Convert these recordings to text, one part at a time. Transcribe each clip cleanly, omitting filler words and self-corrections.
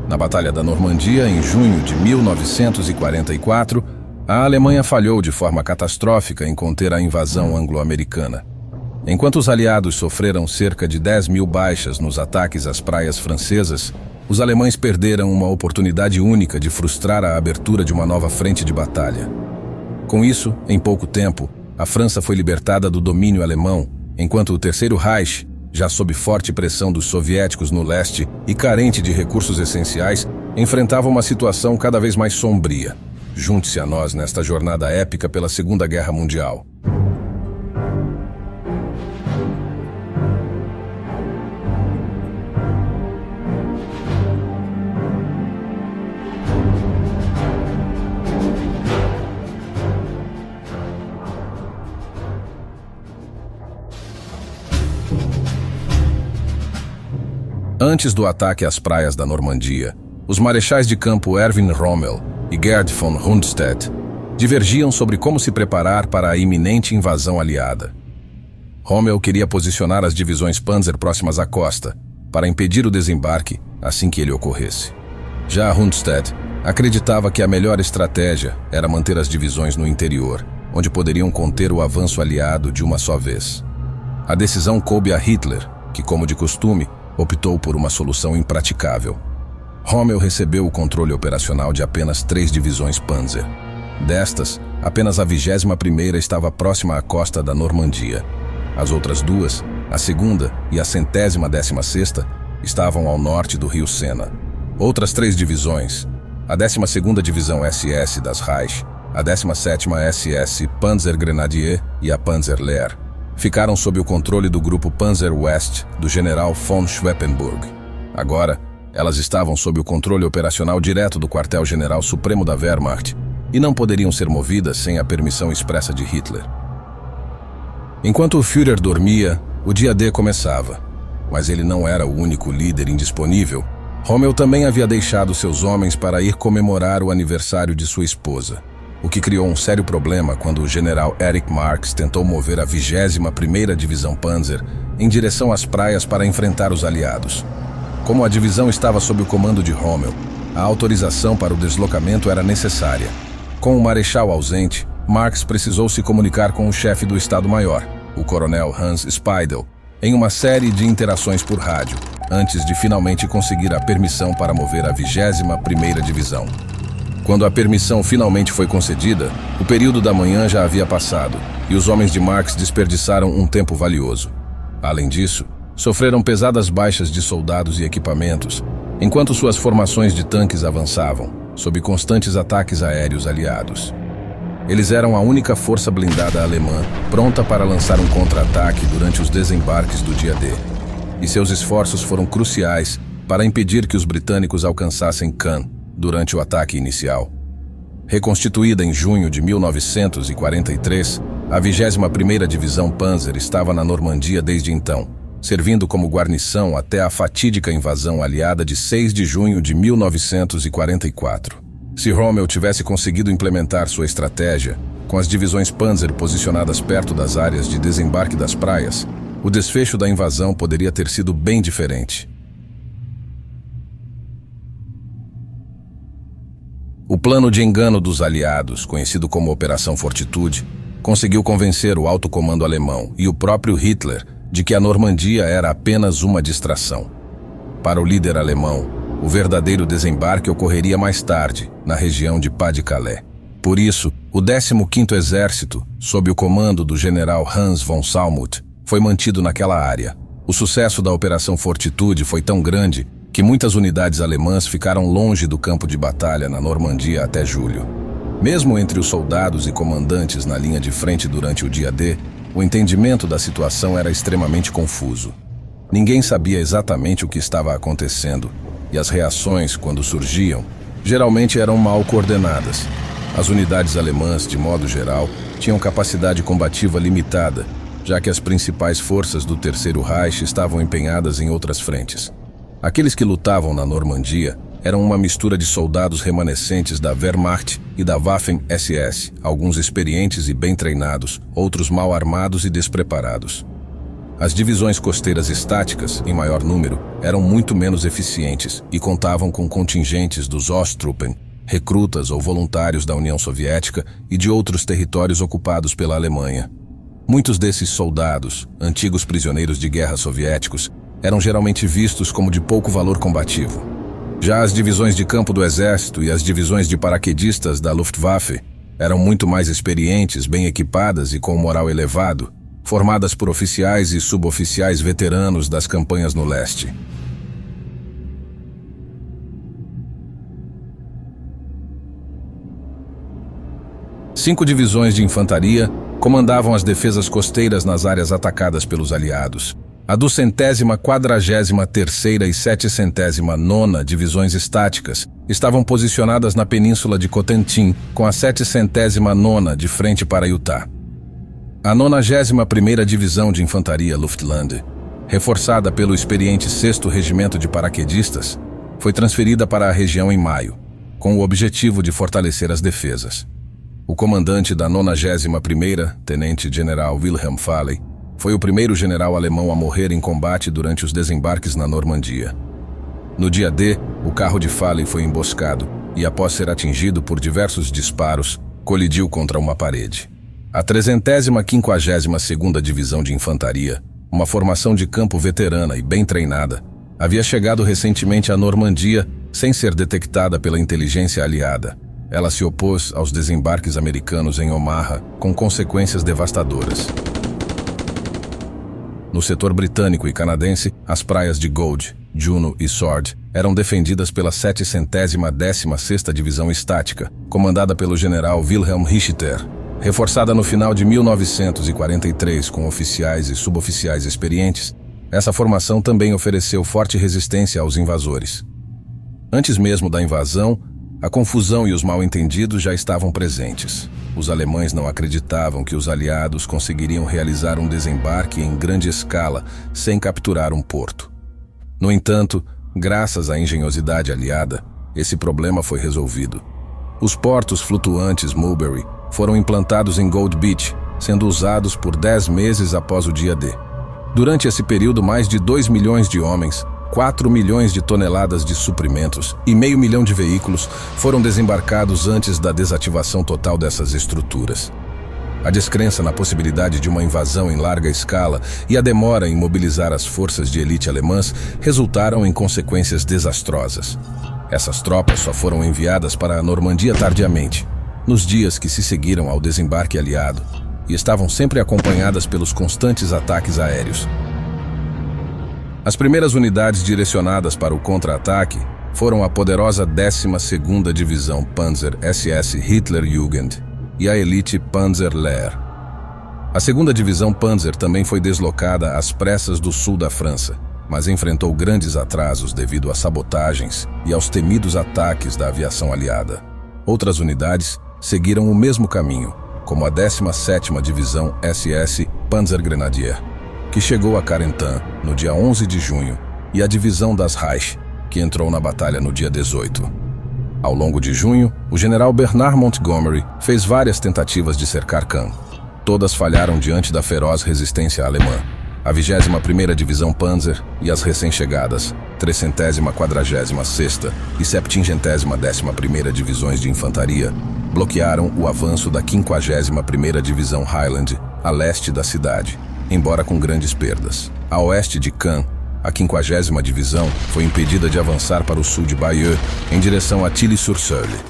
Na Batalha da Normandia, em junho de 1944, a Alemanha falhou de forma catastrófica em conter a invasão anglo-americana. Enquanto os aliados sofreram cerca de 10.000 baixas nos ataques às praias francesas, os alemães perderam uma oportunidade única de frustrar a abertura de uma nova frente de batalha. Com isso, em pouco tempo, a França foi libertada do domínio alemão, enquanto o Terceiro Reich, já sob forte pressão dos soviéticos no leste e carente de recursos essenciais, enfrentava uma situação cada vez mais sombria. Junte-se a nós nesta jornada épica pela Segunda Guerra Mundial. Antes do ataque às praias da Normandia, os marechais de campo Erwin Rommel e Gerd von Rundstedt divergiam sobre como se preparar para a iminente invasão aliada. Rommel queria posicionar as divisões Panzer próximas à costa, para impedir o desembarque assim que ele ocorresse. Já Rundstedt acreditava que a melhor estratégia era manter as divisões no interior, onde poderiam conter o avanço aliado de uma só vez. A decisão coube a Hitler, que, como de costume, optou por uma solução impraticável. Rommel recebeu o controle operacional de apenas 3 divisões Panzer. Destas, apenas a 21ª estava próxima à costa da Normandia. As outras 2, a 2ª e a 116ª, estavam ao norte do rio Sena. Outras 3 divisões, a 12ª Divisão SS das Reich, a 17ª SS Panzer Grenadier e a Panzer Lehr, ficaram sob o controle do grupo Panzer West do general von Schweppenburg. Agora, elas estavam sob o controle operacional direto do quartel-general supremo da Wehrmacht e não poderiam ser movidas sem a permissão expressa de Hitler. Enquanto o Führer dormia, o dia D começava. Mas ele não era o único líder indisponível. Rommel também havia deixado seus homens para ir comemorar o aniversário de sua esposa, o que criou um sério problema quando o general Erich Marx tentou mover a 21ª Divisão Panzer em direção às praias para enfrentar os aliados. Como a divisão estava sob o comando de Rommel, a autorização para o deslocamento era necessária. Com o marechal ausente, Marx precisou se comunicar com o chefe do Estado-Maior, o coronel Hans Speidel, em uma série de interações por rádio, antes de finalmente conseguir a permissão para mover a 21ª Divisão. Quando a permissão finalmente foi concedida, o período da manhã já havia passado e os homens de Marx desperdiçaram um tempo valioso. Além disso, sofreram pesadas baixas de soldados e equipamentos, enquanto suas formações de tanques avançavam, sob constantes ataques aéreos aliados. Eles eram a única força blindada alemã pronta para lançar um contra-ataque durante os desembarques do dia D, e seus esforços foram cruciais para impedir que os britânicos alcançassem Cannes durante o ataque inicial. Reconstituída em junho de 1943, a 21ª Divisão Panzer estava na Normandia desde então, servindo como guarnição até a fatídica invasão aliada de 6 de junho de 1944. Se Rommel tivesse conseguido implementar sua estratégia, com as divisões Panzer posicionadas perto das áreas de desembarque das praias, o desfecho da invasão poderia ter sido bem diferente. O plano de engano dos aliados, conhecido como Operação Fortitude, conseguiu convencer o alto comando alemão e o próprio Hitler de que a Normandia era apenas uma distração. Para o líder alemão, o verdadeiro desembarque ocorreria mais tarde, na região de Pas-de-Calais. Por isso, o 15º Exército, sob o comando do general Hans von Salmuth, foi mantido naquela área. O sucesso da Operação Fortitude foi tão grande que muitas unidades alemãs ficaram longe do campo de batalha na Normandia até julho. Mesmo entre os soldados e comandantes na linha de frente durante o dia D, o entendimento da situação era extremamente confuso. Ninguém sabia exatamente o que estava acontecendo, e as reações, quando surgiam, geralmente eram mal coordenadas. As unidades alemãs, de modo geral, tinham capacidade combativa limitada, já que as principais forças do Terceiro Reich estavam empenhadas em outras frentes. Aqueles que lutavam na Normandia eram uma mistura de soldados remanescentes da Wehrmacht e da Waffen-SS, alguns experientes e bem treinados, outros mal armados e despreparados. As divisões costeiras estáticas, em maior número, eram muito menos eficientes e contavam com contingentes dos Osttruppen, recrutas ou voluntários da União Soviética e de outros territórios ocupados pela Alemanha. Muitos desses soldados, antigos prisioneiros de guerra soviéticos, eram geralmente vistos como de pouco valor combativo. Já as divisões de campo do exército e as divisões de paraquedistas da Luftwaffe eram muito mais experientes, bem equipadas e com moral elevado, formadas por oficiais e suboficiais veteranos das campanhas no leste. Cinco divisões de infantaria comandavam as defesas costeiras nas áreas atacadas pelos aliados. A 243ª e 709ª divisões estáticas estavam posicionadas na península de Cotentin, com a 709ª de frente para Utah. A 91ª Divisão de Infantaria Luftland, reforçada pelo experiente 6º Regimento de Paraquedistas, foi transferida para a região em maio, com o objetivo de fortalecer as defesas. O comandante da 91ª, Tenente-General Wilhelm Faley, foi o primeiro general alemão a morrer em combate durante os desembarques na Normandia. No dia D, o carro de Faley foi emboscado e, após ser atingido por diversos disparos, colidiu contra uma parede. A 352ª Divisão de Infantaria, uma formação de campo veterana e bem treinada, havia chegado recentemente à Normandia sem ser detectada pela inteligência aliada. Ela se opôs aos desembarques americanos em Omaha, com consequências devastadoras. No setor britânico e canadense, as praias de Gold, Juno e Sword eram defendidas pela 716ª Divisão Estática, comandada pelo general Wilhelm Richter. Reforçada no final de 1943 com oficiais e suboficiais experientes, essa formação também ofereceu forte resistência aos invasores. Antes mesmo da invasão, a confusão e os mal-entendidos já estavam presentes. Os alemães não acreditavam que os aliados conseguiriam realizar um desembarque em grande escala sem capturar um porto. No entanto, graças à engenhosidade aliada, esse problema foi resolvido. Os portos flutuantes Mulberry foram implantados em Gold Beach, sendo usados por 10 meses após o dia D. Durante esse período, mais de 2 milhões de homens, 4 milhões de toneladas de suprimentos e meio milhão de veículos foram desembarcados antes da desativação total dessas estruturas. A descrença na possibilidade de uma invasão em larga escala e a demora em mobilizar as forças de elite alemãs resultaram em consequências desastrosas. Essas tropas só foram enviadas para a Normandia tardiamente, nos dias que se seguiram ao desembarque aliado, e estavam sempre acompanhadas pelos constantes ataques aéreos. As primeiras unidades direcionadas para o contra-ataque foram a poderosa 12ª Divisão Panzer SS Hitlerjugend e a elite Panzer Lehr. A 2ª Divisão Panzer também foi deslocada às pressas do sul da França, mas enfrentou grandes atrasos devido a sabotagens e aos temidos ataques da aviação aliada. Outras unidades seguiram o mesmo caminho, como a 17ª Divisão SS Panzergrenadier, que chegou a Carentan no dia 11 de junho, e a Divisão das Reich, que entrou na batalha no dia 18. Ao longo de junho, o general Bernard Montgomery fez várias tentativas de cercar Caen. Todas falharam diante da feroz resistência alemã. A 21ª Divisão Panzer e as recém-chegadas 346ª e 711ª Divisões de Infantaria bloquearam o avanço da 51ª Divisão Highland a leste da cidade, embora com grandes perdas. A oeste de Caen, a 50ª Divisão foi impedida de avançar para o sul de Bayeux, em direção a Tilly-sur-Seulles.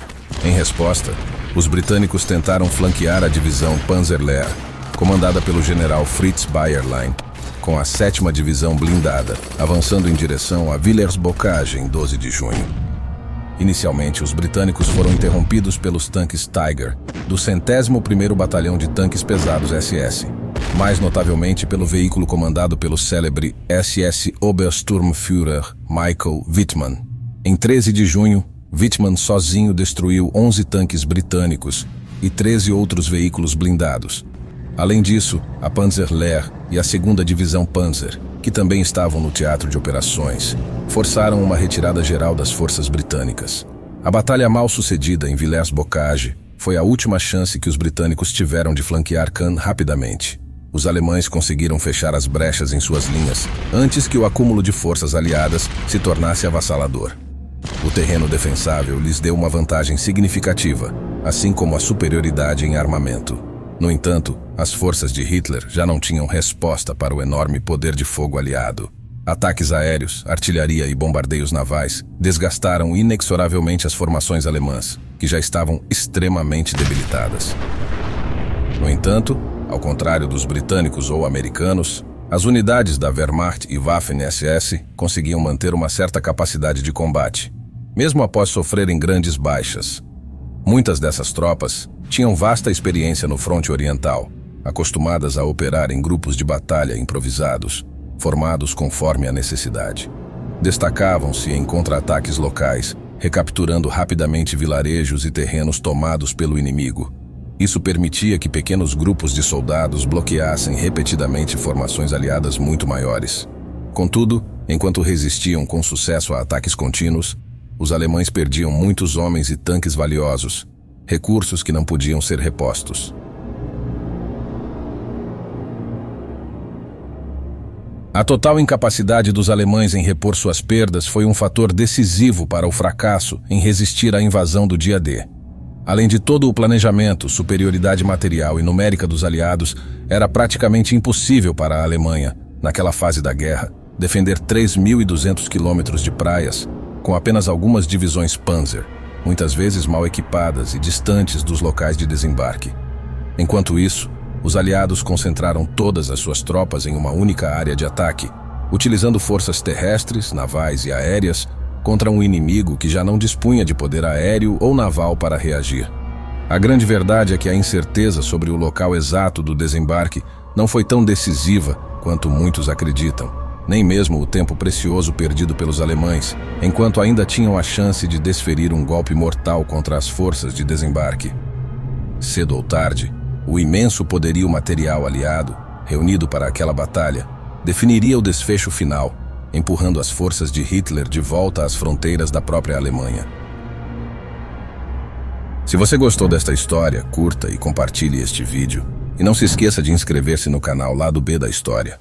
Em resposta, os britânicos tentaram flanquear a Divisão Panzer Lehr, comandada pelo general Fritz Bayerlein, com a 7ª Divisão blindada, avançando em direção a Villers-Bocage em 12 de junho. Inicialmente, os britânicos foram interrompidos pelos tanques Tiger, do 101º Batalhão de Tanques Pesados SS, mais notavelmente pelo veículo comandado pelo célebre SS Obersturmführer Michael Wittmann. Em 13 de junho, Wittmann sozinho destruiu 11 tanques britânicos e 13 outros veículos blindados. Além disso, a Panzer Lehr e a 2ª Divisão Panzer, que também estavam no teatro de operações, forçaram uma retirada geral das forças britânicas. A batalha mal sucedida em Villers-Bocage foi a última chance que os britânicos tiveram de flanquear Caen rapidamente. Os alemães conseguiram fechar as brechas em suas linhas antes que o acúmulo de forças aliadas se tornasse avassalador. O terreno defensável lhes deu uma vantagem significativa, assim como a superioridade em armamento. No entanto, as forças de Hitler já não tinham resposta para o enorme poder de fogo aliado. Ataques aéreos, artilharia e bombardeios navais desgastaram inexoravelmente as formações alemãs, que já estavam extremamente debilitadas. No entanto, ao contrário dos britânicos ou americanos, as unidades da Wehrmacht e Waffen-SS conseguiam manter uma certa capacidade de combate, mesmo após sofrerem grandes baixas. Muitas dessas tropas tinham vasta experiência no fronte oriental, acostumadas a operar em grupos de batalha improvisados, formados conforme a necessidade. Destacavam-se em contra-ataques locais, recapturando rapidamente vilarejos e terrenos tomados pelo inimigo. Isso permitia que pequenos grupos de soldados bloqueassem repetidamente formações aliadas muito maiores. Contudo, enquanto resistiam com sucesso a ataques contínuos, os alemães perdiam muitos homens e tanques valiosos, recursos que não podiam ser repostos. A total incapacidade dos alemães em repor suas perdas foi um fator decisivo para o fracasso em resistir à invasão do dia D. Além de todo o planejamento, superioridade material e numérica dos aliados, era praticamente impossível para a Alemanha, naquela fase da guerra, defender 3.200 quilômetros de praias, com apenas algumas divisões Panzer, muitas vezes mal equipadas e distantes dos locais de desembarque. Enquanto isso, os aliados concentraram todas as suas tropas em uma única área de ataque, utilizando forças terrestres, navais e aéreas contra um inimigo que já não dispunha de poder aéreo ou naval para reagir. A grande verdade é que a incerteza sobre o local exato do desembarque não foi tão decisiva quanto muitos acreditam, nem mesmo o tempo precioso perdido pelos alemães, enquanto ainda tinham a chance de desferir um golpe mortal contra as forças de desembarque. Cedo ou tarde, o imenso poderio material aliado, reunido para aquela batalha, definiria o desfecho final, empurrando as forças de Hitler de volta às fronteiras da própria Alemanha. Se você gostou desta história, curta e compartilhe este vídeo. E não se esqueça de inscrever-se no canal Lado B da História.